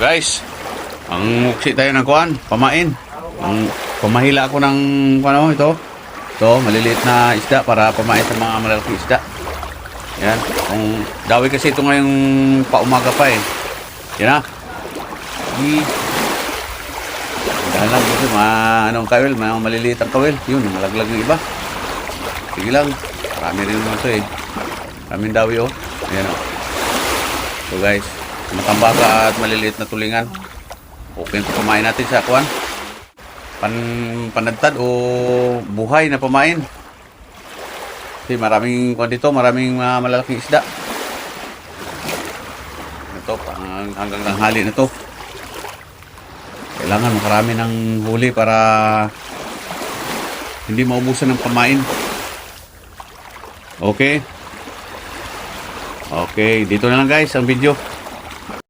Guys, ang muksi tayo ng kuan, pamain. Ang pamahila ako ng ano ito. Ito, maliliit na isda para pamain sa mga malalaking isda. Yan, kung dawi kasi ito ngayong paumaga pa eh. Yan na. Dahil lang dito, anong kawil, mga maliliit ang kawil. Yun, malaglag yung iba. Sige lang, marami rin naman ito eh. Maraming dawi oh. Ayan oh. So guys, matambaka at maliliit na tulingan. Okay po pamain natin sa kuan. Panadtad o buhay na pamain. Kasi maraming kuan dito, maraming malalaking isda. Ito, hanggang tanghali na to. Kailangan makarami ng huli para hindi maubusan ng pamain. Okay. Okay, dito na lang guys ang video.